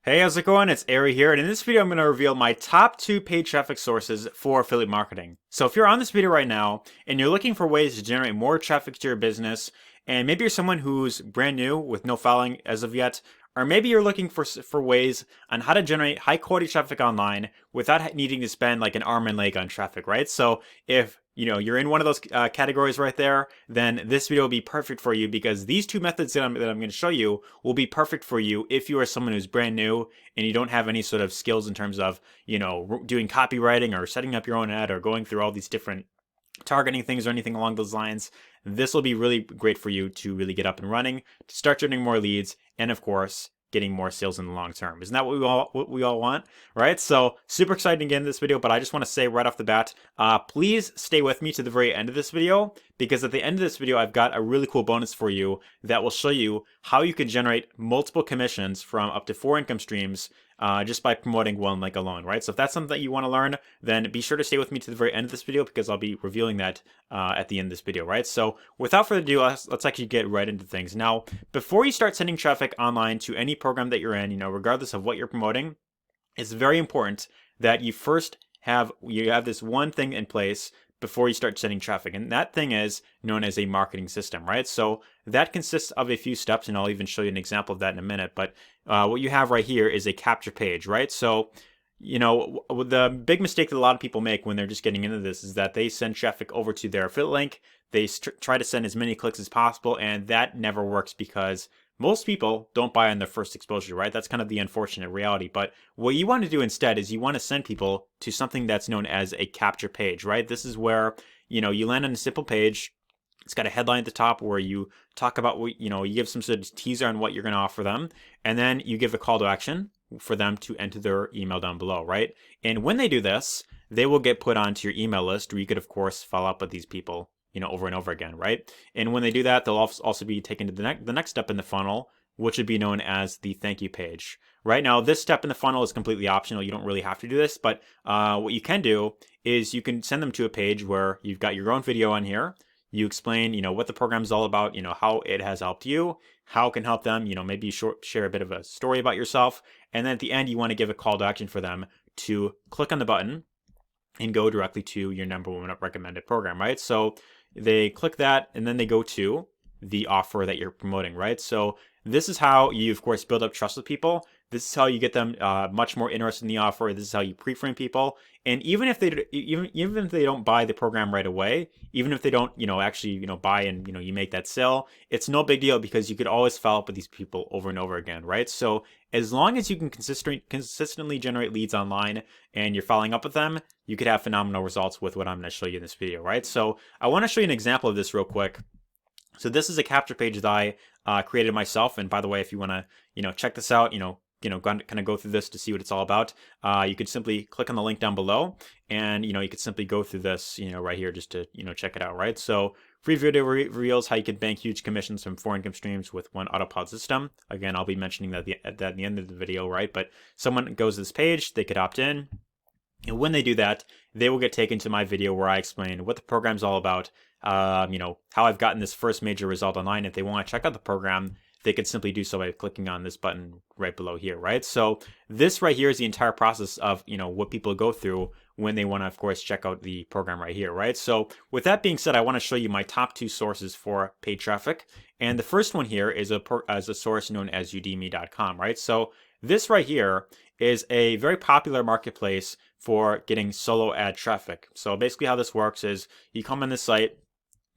Hey, how's it going? It's Ari here, and in this video I'm going to reveal my top 2 paid traffic sources for affiliate marketing. So if you're on this video right now and you're looking for ways to generate more traffic to your business, and maybe you're someone who's brand new with no following as of yet, or maybe you're looking for ways on how to generate high quality traffic online without needing to spend like an arm and leg on traffic, right? So if you're in one of those categories right there, then this video will be perfect for you because these 2 methods that I'm going to show you will be perfect for you if you are someone who's brand new and you don't have any sort of skills in terms of, doing copywriting or setting up your own ad or going through all these different targeting things or anything along those lines. This will be really great for you to really get up and running, to start generating more leads, and of course, getting more sales in the long term. Isn't that what we all want, right? So super excited to get into this video, but I just want to say right off the bat, please stay with me to the very end of this video, because at the end of this video, I've got a really cool bonus for you that will show you how you can generate multiple commissions from up to 4 income streams just by promoting one link alone, right? So if that's something that you want to learn, then be sure to stay with me to the very end of this video because I'll be revealing that at the end of this video, right? So without further ado, let's actually get right into things. Now, before you start sending traffic online to any program that you're in, regardless of what you're promoting, it's very important that you first have this one thing in place before you start sending traffic. And that thing is known as a marketing system, right? So that consists of a few steps, and I'll even show you an example of that in a minute. But what you have right here is a capture page, right? So, the big mistake that a lot of people make when they're just getting into this is that they send traffic over to their affiliate link. They try to send as many clicks as possible, and that never works because most people don't buy on their first exposure, right? That's kind of the unfortunate reality. But what you want to do instead is you want to send people to something that's known as a capture page, right? This is where, you land on a simple page. It's got a headline at the top where you talk about what, you give some sort of teaser on what you're going to offer them. And then you give a call to action for them to enter their email down below, right? And when they do this, they will get put onto your email list where you could, of course, follow up with these people over and over again, right? And when they do that, they'll also be taken to the next step in the funnel, which would be known as the thank you page. Right now, this step in the funnel is completely optional. You don't really have to do this, but what you can do is you can send them to a page where you've got your own video on here. You explain, what the program is all about, how it has helped you, how it can help them, maybe share a bit of a story about yourself. And then at the end, you want to give a call to action for them to click on the button and go directly to your #1 recommended program, right? So they click that and then they go to the offer that you're promoting, right? So this is how you, of course, build up trust with people. This is how you get them much more interested in the offer. This is how you pre-frame people. And even if they don't buy the program right away, even if they don't, actually, buy and, you make that sale, it's no big deal because you could always follow up with these people over and over again, right? So as long as you can consistently generate leads online and you're following up with them, you could have phenomenal results with what I'm going to show you in this video, right? So I want to show you an example of this real quick. So this is a capture page that I created myself. And by the way, if you want to, check this out, kind of go through this to see what it's all about, you could simply click on the link down below and, you could simply go through this, right here just to, check it out, right? So free video reveals how you can bank huge commissions from 4 income streams with one autopilot system. Again, I'll be mentioning that at the end of the video, right? But someone goes to this page, they could opt in. And when they do that, they will get taken to my video where I explain what the program's all about, how I've gotten this first major result online. If they want to check out the program, they could simply do so by clicking on this button right below here, right? So this right here is the entire process of, what people go through when they want to, of course, check out the program right here, right? So with that being said, I want to show you my top 2 sources for paid traffic. And the first one here is a source known as Udemy.com, right? So this right here is a very popular marketplace for getting solo ad traffic. So basically how this works is you come on this site,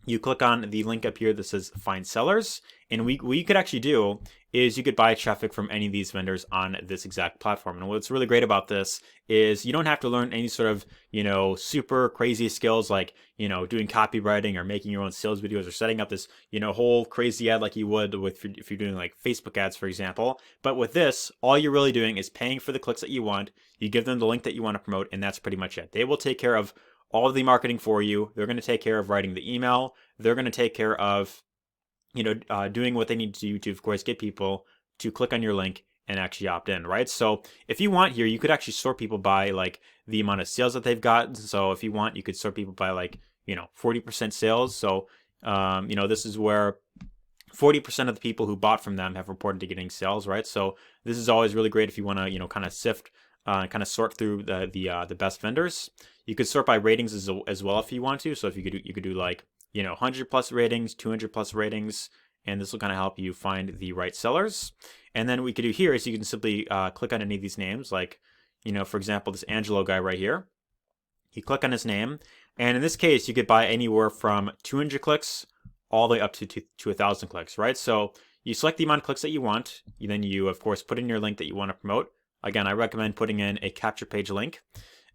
you click on the link up here that says find sellers, and what you could actually do is you could buy traffic from any of these vendors on this exact platform. And what's really great about this is you don't have to learn any sort of, super crazy skills like, doing copywriting or making your own sales videos or setting up this, whole crazy ad like you would if you're doing like Facebook ads, for example. But with this, all you're really doing is paying for the clicks that you want. You give them the link that you want to promote, and that's pretty much it. They will take care of all of the marketing for you. They're going to take care of writing the email. They're going to take care of, doing what they need to do to, of course, get people to click on your link and actually opt in, right? So if you want here, you could actually sort people by like the amount of sales that they've gotten. So if you want, you could sort people by like, 40% sales. So, this is where 40% of the people who bought from them have reported to getting sales, right? So this is always really great if you want to, kind of sift, kind of sort through the best vendors. You could sort by ratings as well if you want to. So if you could do like 100 plus ratings, 200 plus ratings, and this will kind of help you find the right sellers. And then what we could do here is you can simply click on any of these names, like for example this Angelo guy right here. You click on his name, and in this case you could buy anywhere from 200 clicks all the way up to 1,000 clicks, right? So you select the amount of clicks that you want. Then you, of course, put in your link that you want to promote. Again, I recommend putting in a capture page link.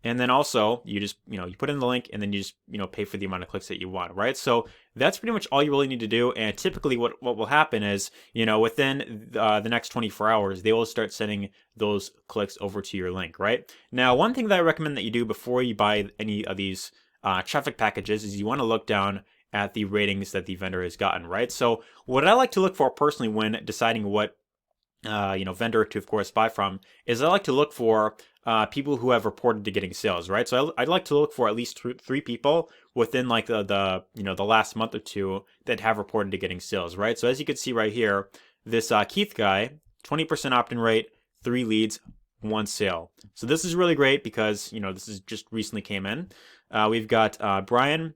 And then also you just, you put in the link and then you just, pay for the amount of clicks that you want, right? So that's pretty much all you really need to do. And typically what will happen is, within the next 24 hours, they will start sending those clicks over to your link, right? Now, one thing that I recommend that you do before you buy any of these traffic packages is you want to look down at the ratings that the vendor has gotten, right? So what I like to look for personally when deciding what vendor to, of course, buy from is I like to look for people who have reported to getting sales, right? So I'd like to look for at least three people within like the last month or two that have reported to getting sales, right? So as you can see right here, this Keith guy, 20% opt-in rate, 3 leads, 1 sale. So this is really great because this is just recently came in. We've got Brian.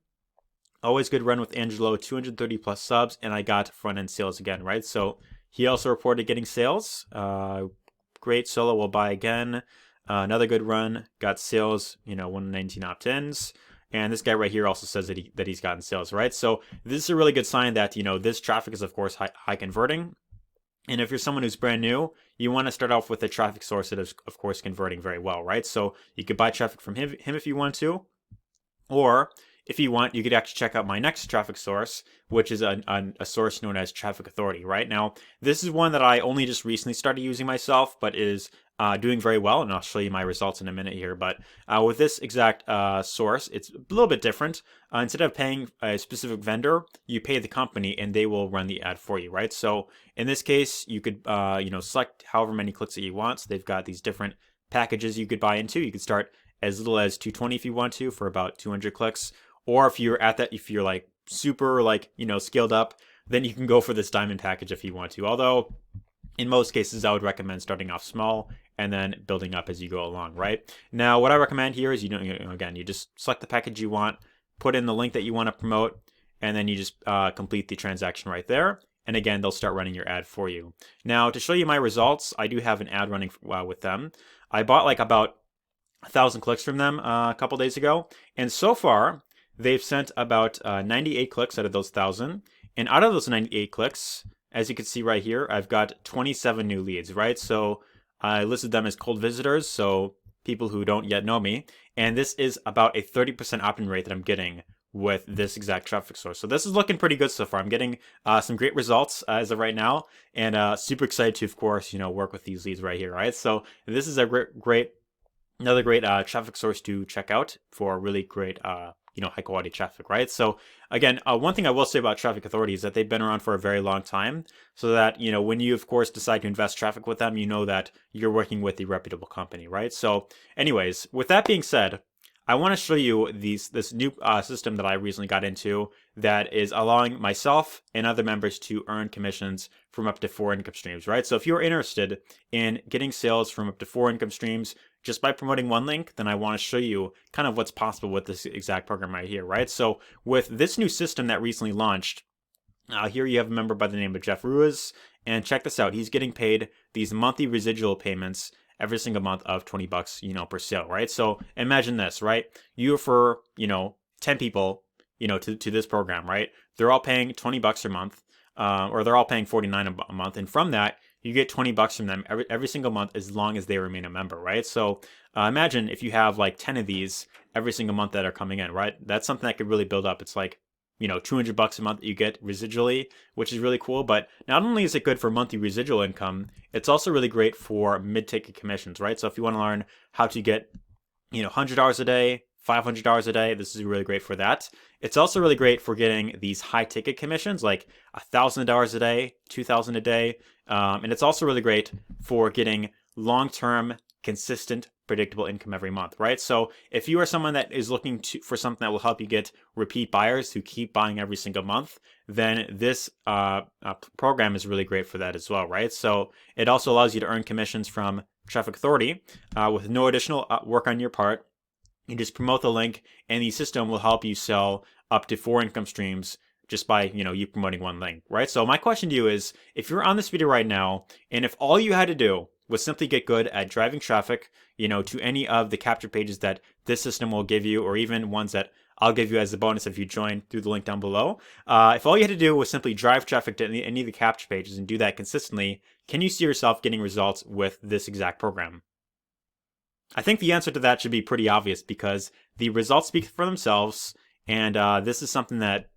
Always good run with Angelo, 230 plus subs, and I got front end sales again, right? So he also reported getting sales. Great solo, will buy again. Another good run, got sales, 119 opt-ins. And this guy right here also says that he's gotten sales, right? So this is a really good sign that, this traffic is, of course, high converting. And if you're someone who's brand new, you want to start off with a traffic source that is, of course, converting very well, right? So you could buy traffic from him if you want to, or if you want, you could actually check out my next traffic source, which is a source known as Traffic Authority, right? Now, this is one that I only just recently started using myself, but is doing very well, and I'll show you my results in a minute here. But with this exact source, it's a little bit different. Instead of paying a specific vendor, you pay the company, and they will run the ad for you, right? So in this case, you could select however many clicks that you want. So they've got these different packages you could buy into. You could start as little as 220 if you want to for about 200 clicks. Or if you're like super scaled up, then you can go for this diamond package if you want to. Although in most cases, I would recommend starting off small and then building up as you go along, right? Now, what I recommend here is, again, you just select the package you want, put in the link that you want to promote, and then you just complete the transaction right there. And again, they'll start running your ad for you. Now, to show you my results, I do have an ad running with them. I bought like about 1,000 clicks from them a couple days ago. And so far, they've sent about 98 clicks out of those 1,000. And out of those 98 clicks, as you can see right here, I've got 27 new leads, right? So I listed them as cold visitors, so people who don't yet know me. And this is about a 30% opt-in rate that I'm getting with this exact traffic source. So this is looking pretty good so far. I'm getting some great results as of right now, and super excited to, of course, work with these leads right here, right? So this is a another great traffic source to check out for really great high quality traffic, right? So again, one thing I will say about Traffic Authority is that they've been around for a very long time, so that when you, of course, decide to invest traffic with them, you know that you're working with a reputable company, right? So anyways, with that being said, I want to show you this new system that I recently got into that is allowing myself and other members to earn commissions from up to 4 income streams, right? So if you're interested in getting sales from up to 4 income streams just by promoting one link, then I want to show you kind of what's possible with this exact program right here, right? So with this new system that recently launched, here you have a member by the name of Jeff Ruiz, and check this out. He's getting paid these monthly residual payments every single month of $20, per sale, right? So imagine this, right? You refer, 10 people, to this program, right? They're all paying $20 a month, or they're all paying $49 a month. And from that, you get $20 from them every single month as long as they remain a member, right? So imagine if you have like 10 of these every single month that are coming in, right? That's something that could really build up. It's like, $200 a month that you get residually, which is really cool. But not only is it good for monthly residual income, it's also really great for mid-ticket commissions, right? So if you want to learn how to get, $100 a day, $500 a day, this is really great for that. It's also really great for getting these high-ticket commissions, like $1,000 a day, $2,000 a day. And it's also really great for getting long-term, consistent, predictable income every month, right? So if you are someone that is looking for something that will help you get repeat buyers who keep buying every single month, then this program is really great for that as well, right? So it also allows you to earn commissions from Traffic Authority with no additional work on your part. You just promote the link, and the system will help you sell up to 4 income streams just by, you promoting one link, right? So my question to you is, if you're on this video right now, and if all you had to do was simply get good at driving traffic, to any of the captured pages that this system will give you, or even ones that I'll give you as a bonus if you join through the link down below. If all you had to do was simply drive traffic to any of the capture pages and do that consistently, can you see yourself getting results with this exact program? I think the answer to that should be pretty obvious, because the results speak for themselves, and this is something that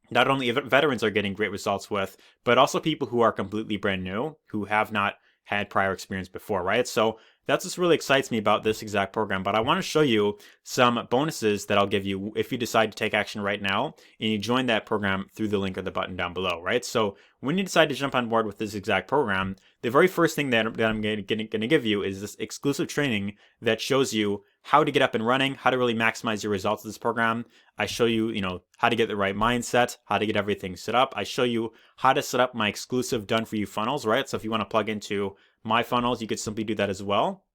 not only veterans are getting great results with, but also people who are completely brand new, who have not had prior experience before, right? So that's what really excites me about this exact program. But I want to show you some bonuses that I'll give you if you decide to take action right now and you join that program through the link or the button down below, right? So when you decide to jump on board with this exact program, the very first thing that I'm going to give you is this exclusive training that shows you how to get up and running, how to really maximize your results of this program. I show you, how to get the right mindset, how to get everything set up. I show you how to set up my exclusive done for you funnels, right? So if you want to plug into my funnels, you could simply do that as well,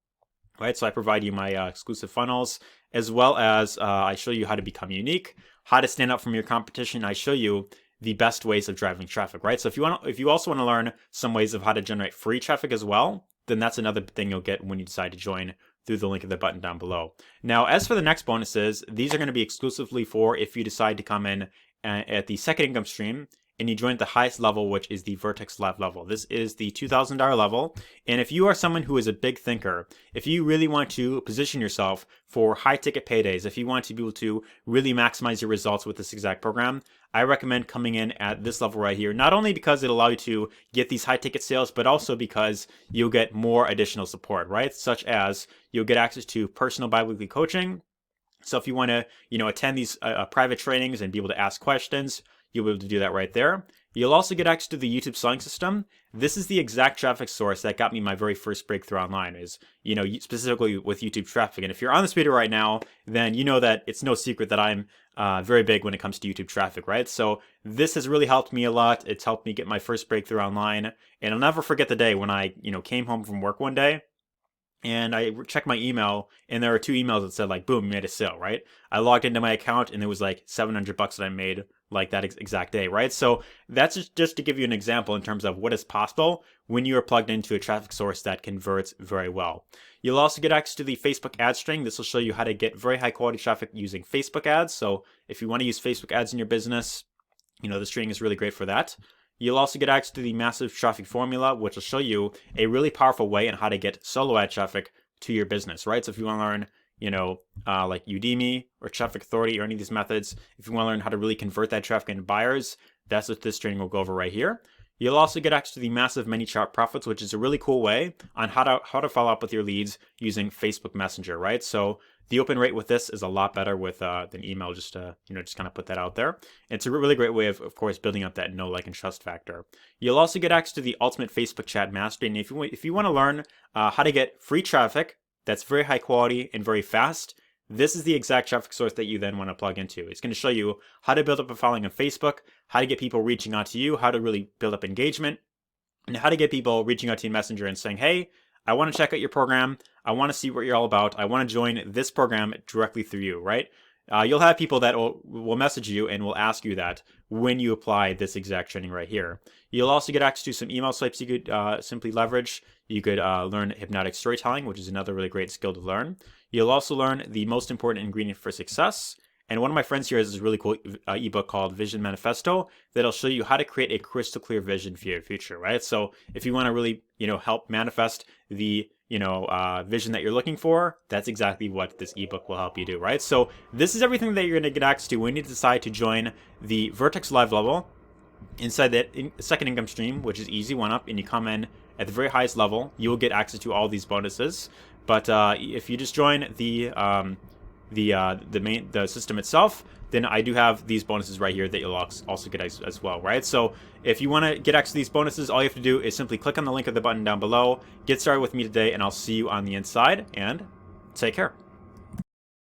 right? So I provide you my exclusive funnels, as well as I show you how to become unique, how to stand out from your competition. I show you the best ways of driving traffic, right? So if you also want to learn some ways of how to generate free traffic as well, then that's another thing you'll get when you decide to join through the link in the button down below. Now, as for the next bonuses, these are going to be exclusively for if you decide to come in at the second income stream and you join at the highest level, which is the Vertex Live level. This is the $2,000 level. And if you are someone who is a big thinker, if you really want to position yourself for high ticket paydays, if you want to be able to really maximize your results with this exact program, I recommend coming in at this level right here, not only because it'll allow you to get these high ticket sales, but also because you'll get more additional support, right? Such as you'll get access to personal biweekly coaching. So if you want to, attend these private trainings and be able to ask questions, you'll be able to do that right there. You'll also get access to the YouTube selling system. This is the exact traffic source that got me my very first breakthrough online, is, specifically with YouTube traffic. And if you're on this video right now, then you know that it's no secret that I'm very big when it comes to YouTube traffic, right? So this has really helped me a lot. It's helped me get my first breakthrough online. And I'll never forget the day when I, came home from work one day and I checked my email, and there were 2 emails that said, like, boom, you made a sale, right? I logged into my account, and it was like $700 that I made like that exact day, right? So that's just to give you an example in terms of what is possible when you are plugged into a traffic source that converts very well. You'll also get access to the Facebook ad string. This will show you how to get very high quality traffic using Facebook ads. So if you want to use Facebook ads in your business, the string is really great for that. You'll also get access to the massive traffic formula, which will show you a really powerful way on how to get solo ad traffic to your business, right? So if you want to learn, like Udemy or Traffic Authority or any of these methods, if you want to learn how to really convert that traffic into buyers, that's what this training will go over right here. You'll also get access to the massive ManyChat profits, which is a really cool way on how to follow up with your leads using Facebook Messenger, right? So the open rate with this is a lot better with than email, just to just kind of put that out there. It's a really great way of course, building up that know, like, and trust factor. You'll also get access to the ultimate Facebook chat mastery. And if you want to learn how to get free traffic that's very high quality and very fast, this is the exact traffic source that you then want to plug into. It's going to show you how to build up a following on Facebook, how to get people reaching out to you, how to really build up engagement, and how to get people reaching out to you in Messenger and saying, hey, I want to check out your program. I want to see what you're all about. I want to join this program directly through you, right? You'll have people that will message you and will ask you that when you apply this exact training right here. You'll also get access to some email swipes you could simply leverage. You could learn hypnotic storytelling, which is another really great skill to learn. You'll also learn the most important ingredient for success. And one of my friends here has this really cool ebook called Vision Manifesto that'll show you how to create a crystal clear vision for your future, right? So if you want to really, help manifest the, vision that you're looking for, that's exactly what this ebook will help you do, right? So this is everything that you're going to get access to when you decide to join the Vertex Live level. Inside that second income stream, which is easy one up, and you come in at the very highest level, you will get access to all these bonuses. But if you just join the system itself, then I do have these bonuses right here that you'll also get as well, right? So if you want to get access to these bonuses, all you have to do is simply click on the link of the button down below, get started with me today, and I'll see you on the inside, and take care.